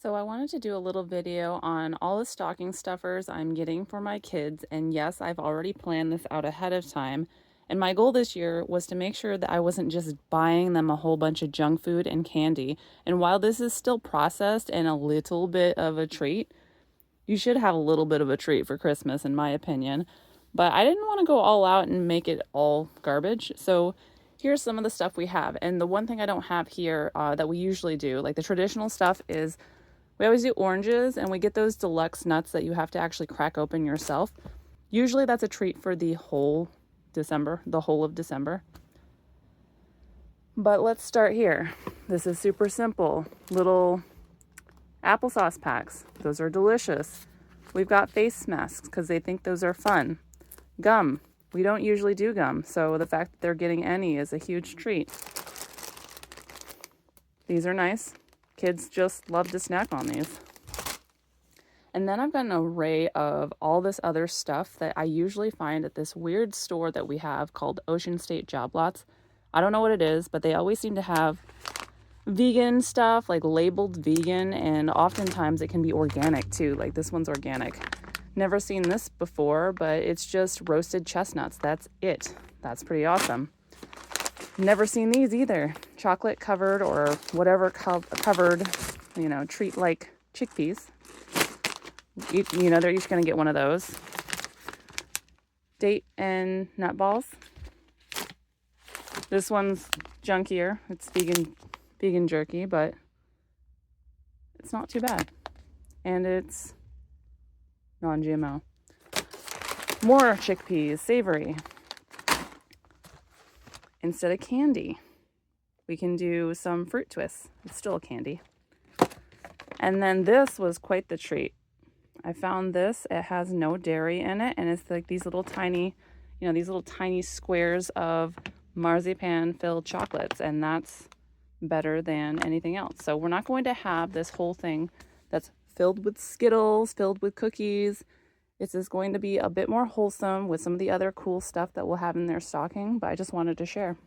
So I wanted to do a little video on all the stocking stuffers I'm getting for my kids. And yes, I've already planned this out ahead of time. And my goal this year was to make sure that I wasn't just buying them a whole bunch of junk food and candy. And while this is still processed and a little bit of a treat, you should have a little bit of a treat for Christmas, in my opinion. But I didn't want to go all out and make it all garbage. So here's some of the stuff we have. And the one thing I don't have here that we usually do, like the traditional stuff, is we always do oranges, and we get those deluxe nuts that you have to actually crack open yourself. Usually that's a treat for the whole of December. But let's start here. This is super simple. Little applesauce packs. Those are delicious. We've got face masks because they think those are fun. Gum. We don't usually do gum, so the fact that they're getting any is a huge treat. These are nice. Kids just love to snack on these. And then I've got an array of all this other stuff that I usually find at this weird store that we have called Ocean State Job Lots. I don't know what it is, but they always seem to have vegan stuff, like labeled vegan, and oftentimes it can be organic too. Like this one's organic. Never seen this before, but it's just roasted chestnuts. That's it. That's pretty awesome. Never seen these either. Chocolate covered or whatever covered, treat like chickpeas. They're each going to get one of those. Date and nut balls. This one's junkier. It's vegan jerky, but it's not too bad. And it's non-GMO. More chickpeas, savory. Instead of candy, we can do some fruit twists. It's still a candy. And then this was quite the treat. I found this. It has no dairy in it, and it's like these little tiny squares of marzipan-filled chocolates, and that's better than anything else. So we're not going to have this whole thing that's filled with Skittles, filled with cookies. This is going to be a bit more wholesome with some of the other cool stuff that we'll have in their stocking, but I just wanted to share.